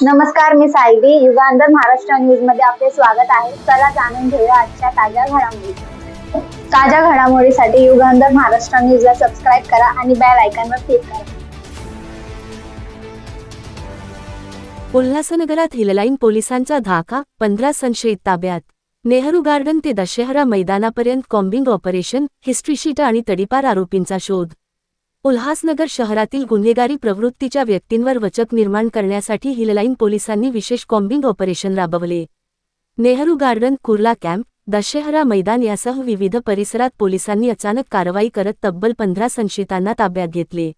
नमस्कार, मी सायबी. युगांधर महाराष्ट्र न्यूज मध्ये आपले स्वागत आहे. चला जाणून घेऊया आजच्या ताज्या घडामोडी. ताज्या घडामोडीसाठी युगांधर महाराष्ट्र न्यूजला सबस्क्राईब करा आणि बेल आयकॉनवर क्लिक करा. उल्हासनगरात हिललाईन पोलिसांचा धाका, 15 संशयित ताब्यात. नेहरू गार्डन ते दशहरा मैदानापर्यंत कॉम्बिंग ऑपरेशन, हिस्ट्रीशीट आणि तडीपार आरोपींचा शोध. उल्हासनगर शहरातील गुन्हेगारी प्रवृत्तीच्या व्यक्तींवर वचक निर्माण करण्यासाठी हिललाईन पोलिसांनी विशेष कॉम्बिंग ऑपरेशन राबवले. नेहरू गार्डन, कुर्ला कॅम्प, दशहरा मैदान यासह विविध परिसरात पोलिसांनी अचानक कारवाई करत तब्बल 15 संशयितांना ताब्यात घेतले.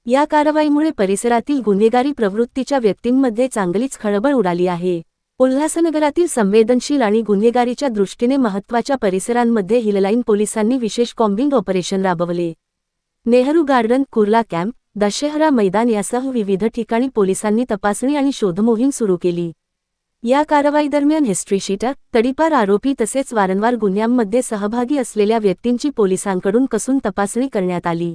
या कारवाईमुळे परिसरातील गुन्हेगारी प्रवृत्तीच्या व्यक्तींमध्ये चांगलीच खळबळ उडाली आहे. उल्हासनगरातील संवेदनशील आणि गुन्हेगारीच्या दृष्टीने महत्त्वाच्या परिसरांमध्ये हिललाईन पोलिसांनी विशेष कॉम्बिंग ऑपरेशन राबवले. नेहरू गार्डन, कुर्ला कॅम्प, दशहरा मैदान यासह विविध ठिकाणी पोलिसांनी तपासणी आणि शोधमोहीम सुरू केली. या कारवाईदरम्यान हिस्ट्रीशीटर, तडीपार आरोपी तसेच वारंवार गुन्ह्यांमध्ये सहभागी असलेल्या व्यक्तींची पोलिसांकडून कसून तपासणी करण्यात आली.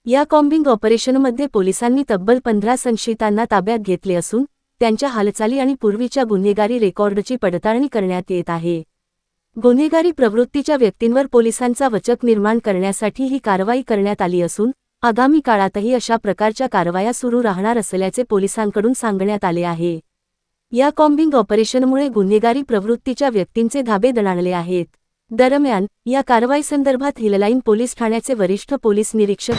या कॉम्बिंग ऑपरेशनमध्ये पोलिसांनी तब्बल 15 संशयितांना ताब्यात घेतले असून त्यांच्या हालचाली आणि पूर्वीच्या गुन्हेगारी रेकॉर्डची पडताळणी करण्यात येत आहे. गुन्हेगारी प्रवृत्तीच्या व्यक्तींवर पोलिसांचा वचक निर्माण करण्यासाठी ही कारवाई करण्यात आली असून आगामी काळातही अशा प्रकारच्या कारवाया सुरू राहणार असल्याचे पोलिसांकडून सांगण्यात आले आहे. या कॉम्बिंग ऑपरेशनमुळे गुन्हेगारी प्रवृत्तीच्या व्यक्तींचे धाबे दणाणले आहेत. दरम्यान, या कारवाईसंदर्भात हिललाईन पोलीस ठाण्याचे वरिष्ठ पोलीस निरीक्षक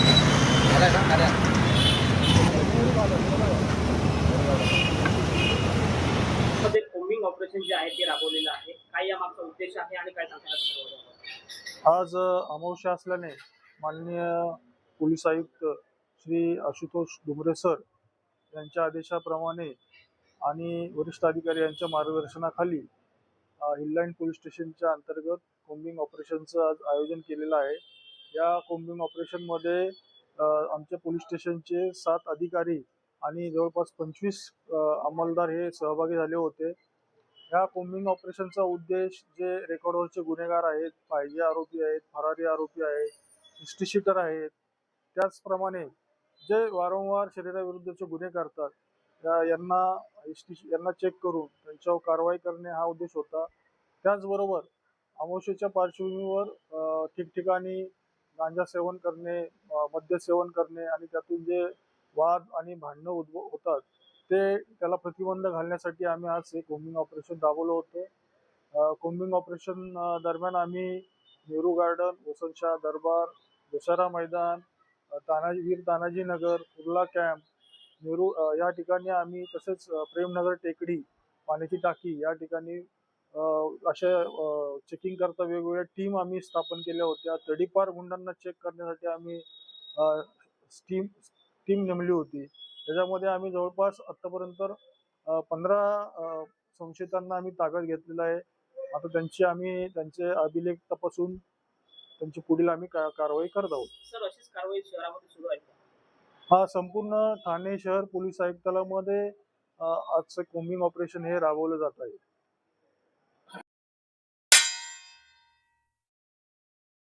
कॉम्बिंग ऑपरेशन जे आहे ते राबवलेलं आहे. काय यामागचा उद्देश आहे आणि काय सांगता? आज अमावस्या असल्याने माननीय पोलीस आयुक्त श्री आशुतोष डुमरे सर यांच्या आदेशाप्रमाणे आणि वरिष्ठ अधिकारी यांच्या मार्गदर्शनाखाली हिललाईन पोलीस स्टेशनच्या अंतर्गत कॉम्बिंग ऑपरेशनचं आज आयोजन केलेलं आहे. या कॉम्बिंग ऑपरेशनमध्ये आमच्या पोलीस स्टेशनचे 7 अधिकारी आणि जवळपास 25 अंमलदार हे सहभागी झाले होते. या कॉम्बिंग ऑपरेशनचा उद्देश जे रेकॉर्डवरचे गुन्हेगार आहेत, पाहिजे आरोपी आहेत, फरारी आरोपी आहेत, हिस्ट्रीशीटर आहेत, त्याचप्रमाणे जे वारंवार शरीराविरुद्धचे गुन्हे करतात यांना चेक करून त्यांच्यावर कारवाई करणे हा उद्देश होता. त्याचबरोबर अमावस्येच्या पार्श्वभूमीवर ठिकठिकाणी गांजा सेवन करणे, मद्य सेवन करणे आणि त्यातून जे वाद आणि भांडणं होतात त्याला प्रतिबंध घालण्यासाठी आम्ही आज हे कॉम्बिंग ऑपरेशन राबवलं होतं. कॉम्बिंग ऑपरेशन दरम्यान आम्ही नेहरू गार्डन, वसंतशाह दरबार, दशहरा मैदान, वीर तानाजी नगर, कुर्ला कॅम्प, नेहरू या ठिकाणी आम्ही तसेच प्रेमनगर टेकडी, पाण्याची टाकी या ठिकाणी अशा चेकिंग करता वेगवेगळ्या टीम आम्ही स्थापन केल्या होत्या. तडीपार गुंडांना चेक करण्यासाठी आम्ही टीम नेमली होती. त्याच्यामध्ये आम्ही जवळपास आत्तापर्यंत 15 संशयितांना आम्ही ताब्यात घेतलेलं आहे. आता त्यांचे अभिलेख तपासून त्यांची पुढील आम्ही कारवाई करत आहोत. सर, अशीच कारवाई शहरामध्ये सुरू आहे? हा संपूर्ण ठाणे शहर पोलीस आयुक्तालयामध्ये आजचं कॉम्बिंग ऑपरेशन हे राबवलं जात आहे.